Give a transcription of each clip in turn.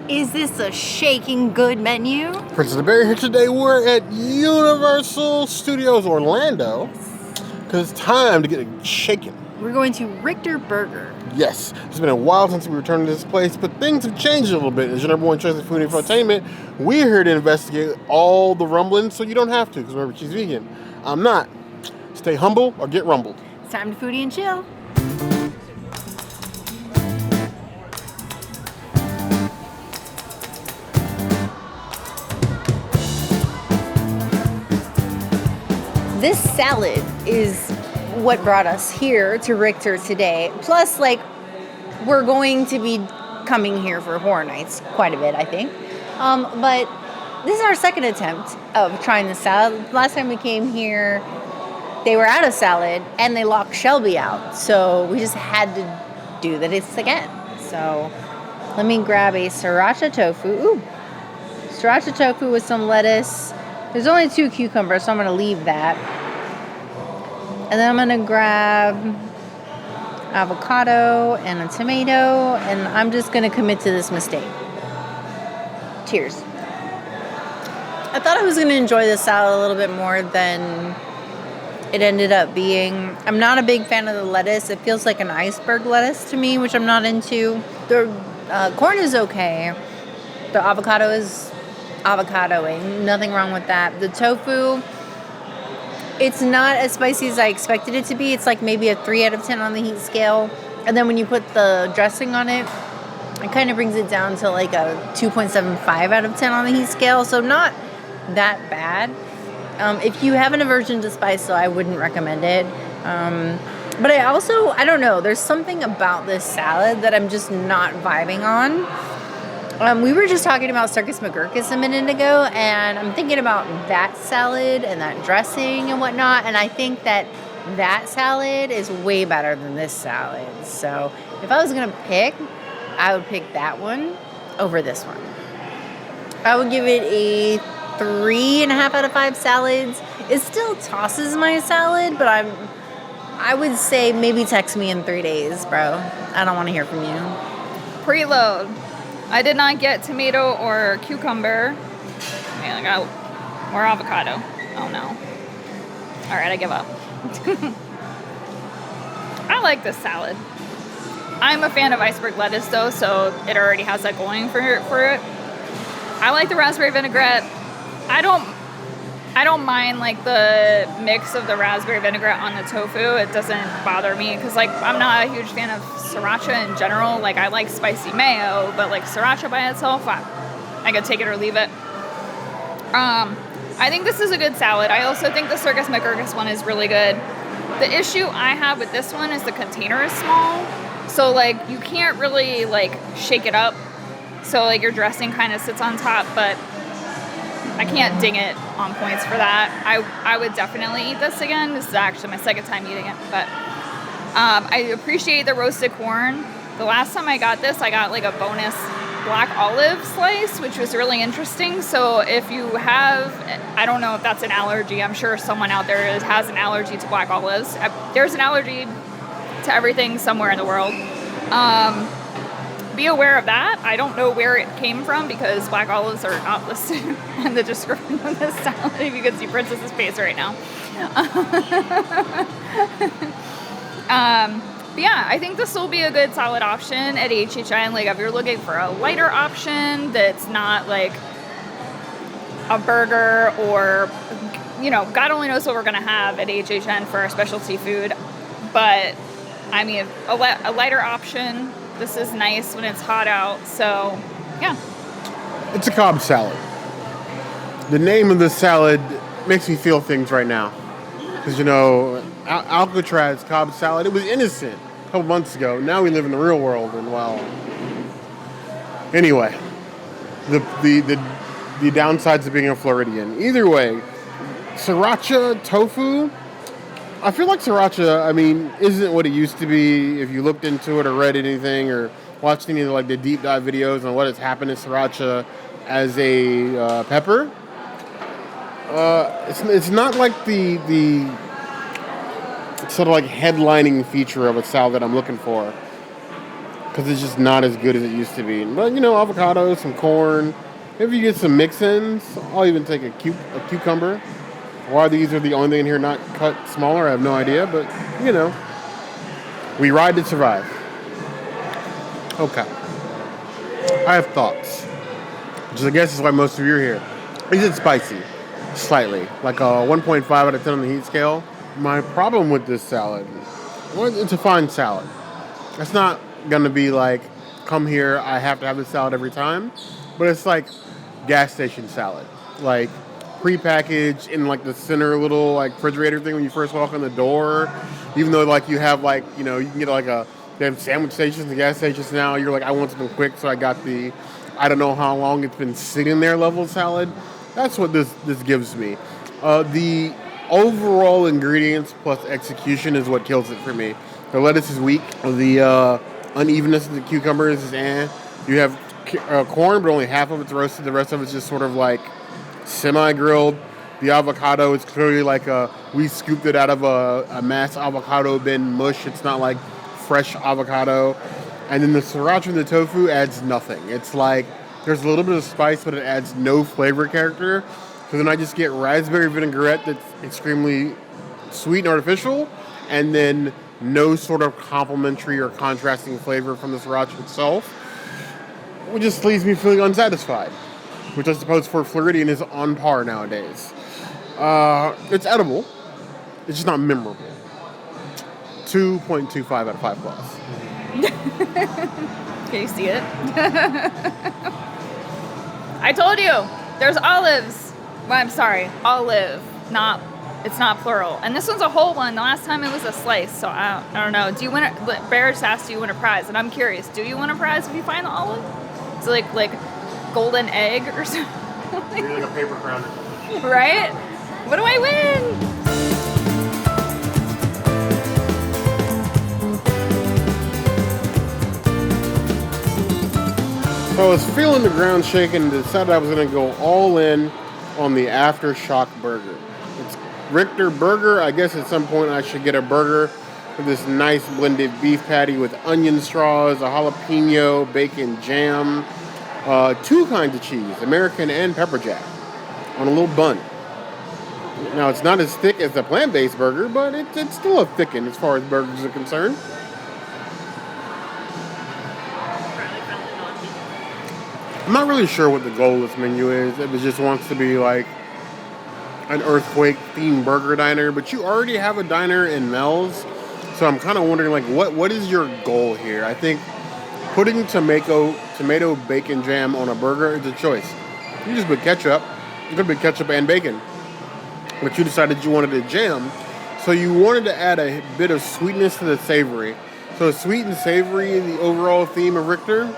Is this a shaking good menu? Princess of the Berry here today. We're at Universal Studios Orlando because it's time to get shaken. We're going to Richter Burger. Yes, it's been a while since we returned to this place, but things have changed a little bit. As your number one choice of food and infotainment, we're here to investigate all the rumblings, so you don't have to, because remember, she's vegan. I'm not. Stay humble or get rumbled. It's time to foodie and chill. This salad is what brought us here to Richter today. Plus, we're going to be coming here for Horror Nights quite a bit, I think. But this is our second attempt of trying the salad. Last time we came here, they were out of salad and they locked Shelby out. So we just had to do this again. So let me grab a sriracha tofu. Ooh, sriracha tofu with some lettuce. There's only 2 cucumbers, so I'm going to leave that. And then I'm going to grab avocado and a tomato, and I'm just going to commit to this mistake. Cheers. I thought I was going to enjoy this salad a little bit more than it ended up being. I'm not a big fan of the lettuce. It feels like an iceberg lettuce to me, which I'm not into. The corn is okay. The avocado is avocadoing. Nothing wrong with that. The tofu, it's not as spicy as I expected it to be. It's like maybe a 3 out of 10 on the heat scale. And then when you put the dressing on it, it kind of brings it down to like a 2.75 out of 10 on the heat scale. So not that bad. If you have an aversion to spice, so I wouldn't recommend it. But I don't know. There's something about this salad that I'm just not vibing on. We were just talking about Circus McGurkus a minute ago, and I'm thinking about that salad and that dressing and whatnot, and I think that salad is way better than this salad. So if I was going to pick, I would pick that one over this one. I would give it a 3.5 out of 5 salads. It still tosses my salad, but I would say maybe text me in 3 days, bro. I don't want to hear from you. Preload. I did not get tomato or cucumber. Man, I got more avocado. Oh no. Alright, I give up. I like this salad. I'm a fan of iceberg lettuce though, so it already has that going for it. I like the raspberry vinaigrette. I don't mind like the mix of the raspberry vinaigrette on the tofu. It doesn't bother me because I'm not a huge fan of sriracha in general. I like spicy mayo, but sriracha by itself, I could take it or leave it. I think this is a good salad. I also think the Circus McGurkus one is really good. The issue I have with this one is the container is small, so you can't really shake it up. So your dressing kind of sits on top, but I can't ding it on points for that. I would definitely eat this again. This is actually my second time eating it, but I appreciate the roasted corn. The last time I got this, I got a bonus black olive slice, which was really interesting. So if you have, I don't know if that's an allergy. I'm sure someone out there has an allergy to black olives. There's an allergy to everything somewhere in the world. Be aware of that. I don't know where it came from because black olives are not listed in the description of this salad. If you can see Princess's face right now. But yeah, I think this will be a good salad option at HHN. If you're looking for a lighter option that's not a burger or, God only knows what we're going to have at HHN for our specialty food. But, I mean, a lighter option. This is nice when it's hot out, so, yeah. It's a Cobb salad. The name of the salad makes me feel things right now. Because, Alcatraz Cobb salad, it was innocent a couple months ago. Now we live in the real world, and well. Anyway, the downsides of being a Floridian. Either way, sriracha tofu, I feel like sriracha, isn't what it used to be. If you looked into it or read anything or watched any of the deep dive videos on what has happened to sriracha as a pepper, it's not like the sort of headlining feature of a salad that I'm looking for. because it's just not as good as it used to be. But, avocado, some corn. If you get some mix-ins, I'll even take a cucumber. Why these are the only thing in here not cut smaller, I have no idea. But, we ride to survive. Okay. I have thoughts. Which I guess is why most of you are here. Is it spicy? Slightly. Like a 1.5 out of 10 on the heat scale. My problem with this salad, well, it's a fine salad. It's not going to be like, come here, I have to have this salad every time. But it's like gas station salad. Like prepackaged in like the center little like refrigerator thing when you first walk in the door. Even though like you have like, you can get like they have sandwich stations and gas stations now. You're like, I want something quick, so I got the, I don't know how long it's been sitting there level salad. That's what this gives me. The overall ingredients plus execution is what kills it for me. The lettuce is weak. The unevenness of the cucumbers is You have corn, but only half of it's roasted. The rest of it's just sort of like semi-grilled. The avocado is clearly like we scooped it out of a mass avocado bin mush. It's not like fresh avocado. And then the sriracha and the tofu adds nothing. It's like there's a little bit of spice, but it adds no flavor character. So then I just get raspberry vinaigrette that's extremely sweet and artificial, and then no sort of complementary or contrasting flavor from the sriracha itself, which just leaves me feeling unsatisfied, which I suppose for Floridian is on par nowadays. It's edible. It's just not memorable. 2.25 out of 5 plus. Can you see it? I told you, there's olives. Well, I'm sorry, olive, it's not plural. And this one's a whole one. The last time it was a slice, so I don't know. Do you win Bear just asked, do you win a prize? And I'm curious, do you win a prize if you find the olive? It's like golden egg or something. Maybe like a paper crown. Right? What do I win? So I was feeling the ground shaking and decided I was going to go all in on the Aftershock burger. It's Richter burger. I guess at some point I should get a burger with this nice blended beef patty with onion straws, a jalapeno, bacon jam, 2 kinds of cheese, American and pepper jack, on a little bun. Now it's not as thick as the plant-based burger, but it's still a thicken as far as burgers are concerned. I'm not really sure what the goal of this menu is. If it just wants to be like an earthquake-themed burger diner, but you already have a diner in Mel's, so I'm kind of wondering like what is your goal here? I think putting tomato bacon jam on a burger is a choice. You just put ketchup. You could put ketchup and bacon, but you decided you wanted a jam, so you wanted to add a bit of sweetness to the savory. So sweet and savory, the overall theme of Richter.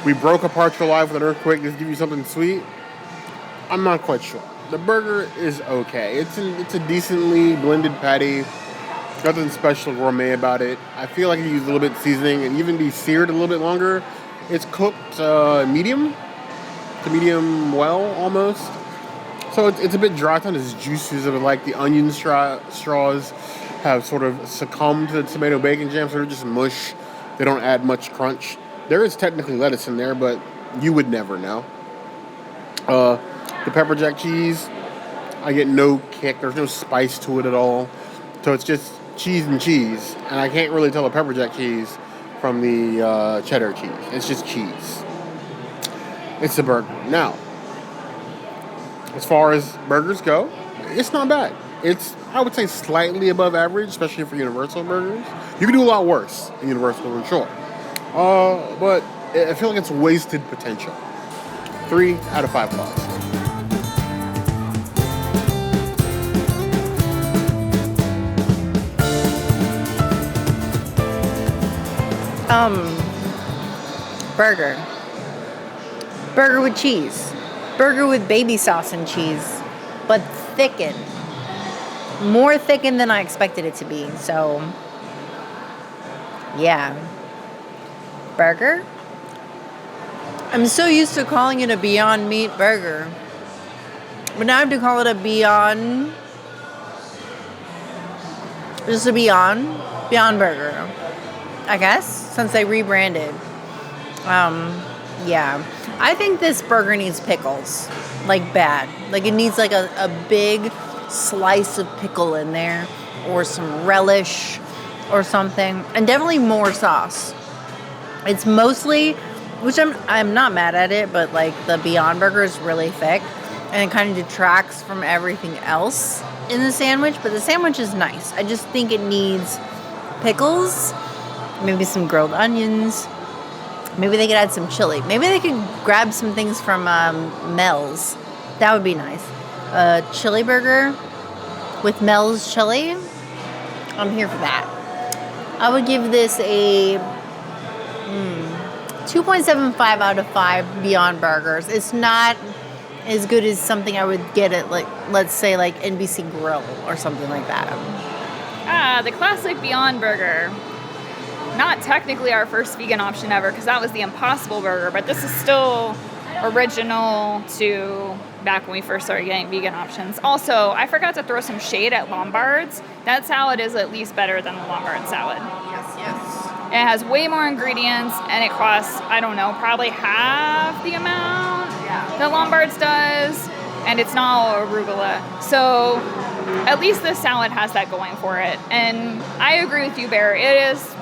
We broke apart your life with an earthquake. Just give you something sweet. I'm not quite sure. The burger is okay. It's a decently blended patty. Nothing special gourmet about it. I feel like it used a little bit of seasoning and even be seared a little bit longer. It's cooked medium to medium well almost. So it's a bit dry. It's not as juicy as it would like. The onion straws have sort of succumbed to the tomato bacon jam, so they're just mush. They don't add much crunch. There is technically lettuce in there, but you would never know. The pepper jack cheese, I get no kick. There's no spice to it at all. So it's just cheese and cheese. And I can't really tell the pepper jack cheese from the cheddar cheese. It's just cheese. It's a burger. Now, as far as burgers go, it's not bad. It's, I would say, slightly above average, especially for Universal burgers. You can do a lot worse in Universal, for sure. But I feel like it's wasted potential. 3 out of 5 plus. Burger. Burger with cheese. Burger with baby sauce and cheese, but thickened. More thickened than I expected it to be. So, yeah. Burger. I'm so used to calling it a Beyond Meat burger, but now I have to call it a Beyond. Just a Beyond Burger. I guess, since they rebranded. Yeah. I think this burger needs pickles. Like, bad. Like, it needs, like, a big slice of pickle in there. Or some relish or something. And definitely more sauce. It's mostly, which I'm not mad at it, but, like, the Beyond Burger is really thick. And it kind of detracts from everything else in the sandwich. But the sandwich is nice. I just think it needs pickles. Maybe some grilled onions. Maybe they could add some chili. Maybe they could grab some things from Mel's. That would be nice. A chili burger with Mel's chili. I'm here for that. I would give this a 2.75 out of 5 Beyond Burgers. It's not as good as something I would get at, like, let's say, like NBC Grill or something like that. The classic Beyond Burger. Not technically our first vegan option ever, because that was the Impossible Burger, but this is still original to back when we first started getting vegan options. Also, I forgot to throw some shade at Lombard's. That salad is at least better than the Lombard salad. Yes. It has way more ingredients, and it costs, I don't know, probably half the amount that Lombard's does, and it's not all arugula. So at least this salad has that going for it. And I agree with you, Bear. It is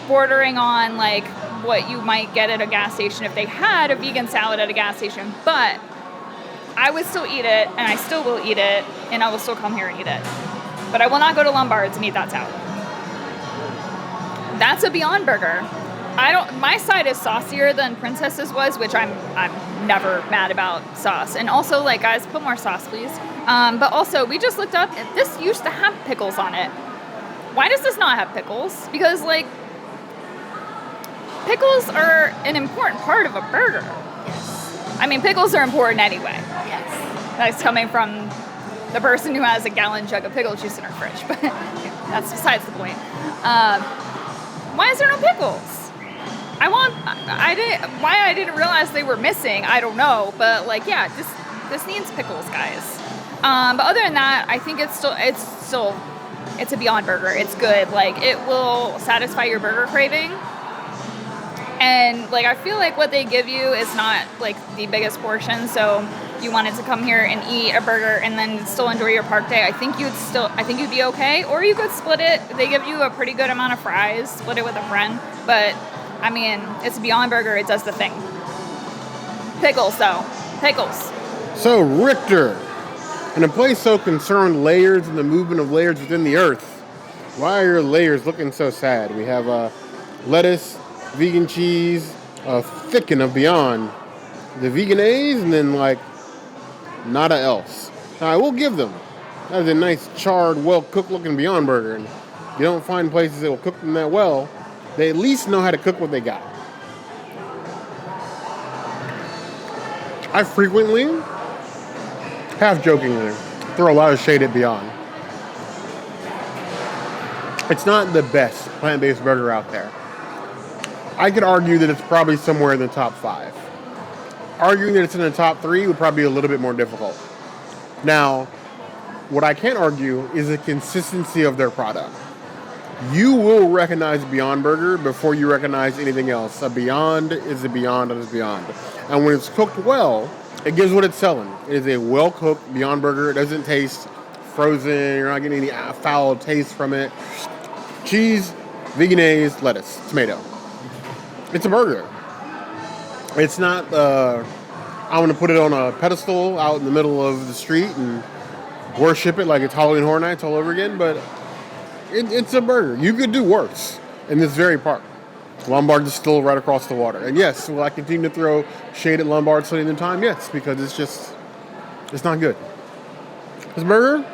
bordering on like what you might get at a gas station if they had a vegan salad at a gas station, but I would still eat it, and I still will eat it, and I will still come here and eat it. But I will not go to Lombard's and eat that salad. That's a Beyond Burger. My side is saucier than Princess's was, which I'm never mad about sauce. And also, like, guys, put more sauce, please. But also, we just looked up, this used to have pickles on it. Why does this not have pickles? Because, like, pickles are an important part of a burger. Yes. I mean, pickles are important anyway. Yes. That's coming from the person who has a gallon jug of pickle juice in her fridge, but that's besides the point. Why is there no pickles? Why I didn't realize they were missing, I don't know, but like, yeah, this needs pickles, guys. But other than that, I think it's a Beyond Burger. It's good. Like, it will satisfy your burger craving. And like, I feel like what they give you is not like the biggest portion, so you wanted to come here and eat a burger and then still enjoy your park day, I think you'd be okay. Or you could split it. They give you a pretty good amount of fries, split it with a friend. But I mean, it's a Beyond Burger, it does the thing. Pickles though. Pickles. So Richter, in a place so concerned layers and the movement of layers within the earth, why are your layers looking so sad? We have lettuce, vegan cheese, a thicken of Beyond, the Vegenaise, and then like nada else. Now, I will give them. That is a nice charred, well-cooked looking Beyond Burger. And you don't find places that will cook them that well. They at least know how to cook what they got. I frequently, half jokingly, throw a lot of shade at Beyond. It's not the best plant-based burger out there. I could argue that it's probably somewhere in the top 5. Arguing that it's in the top 3 would probably be a little bit more difficult. Now, what I can't argue is the consistency of their product. You will recognize Beyond Burger before you recognize anything else. A Beyond is a Beyond is Beyond. And when it's cooked well, it gives what it's selling. It is a well-cooked Beyond Burger. It doesn't taste frozen. You're not getting any foul taste from it. Cheese, Vegenaise, lettuce, tomato. It's a burger. It's not, I'm going to put it on a pedestal out in the middle of the street and worship it like it's Halloween Horror Nights all over again, but it's a burger. You could do worse in this very park. Lombard is still right across the water. And yes, will I continue to throw shade at Lombard studying the time? Yes, because it's not good. This burger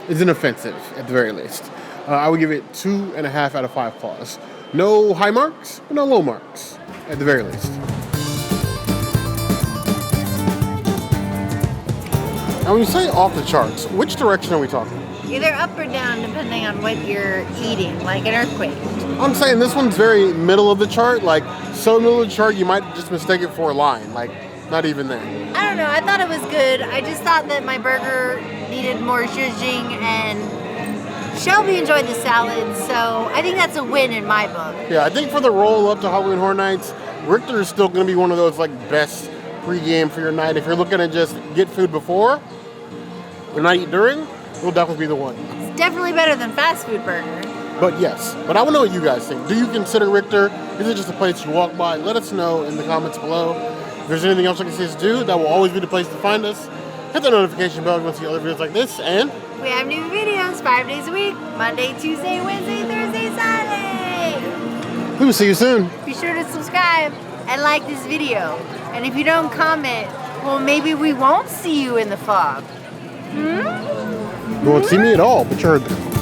is inoffensive, at the very least. I would give it 2.5 out of 5 claws. No high marks, but no low marks, at the very least. Now, when you say off the charts, which direction are we talking? Either up or down, depending on what you're eating, like an earthquake. I'm saying this one's very middle of the chart, like so middle of the chart you might just mistake it for a line, like not even there. I don't know, I thought it was good. I just thought that my burger needed more zhuzhing and Shelby enjoyed the salad, so I think that's a win in my book. Yeah, I think for the roll up to Halloween Horror Nights, Richter is still going to be one of those like best pregame for your night. If you're looking to just get food before and not eat during, it'll definitely be the one. It's definitely better than fast food burger. But yes, but I want to know what you guys think. Do you consider Richter? Is it just a place you walk by? Let us know in the comments below. If there's anything else I can see us do, that will always be the place to find us. Hit the notification bell if you want to see other videos like this, and we have new videos 5 days a week, Monday, Tuesday, Wednesday, Thursday, Saturday. we will see you soon. Be sure to subscribe and like this video. And if you don't comment, well, maybe we won't see you in the fog. You won't see me at all, but you heard that.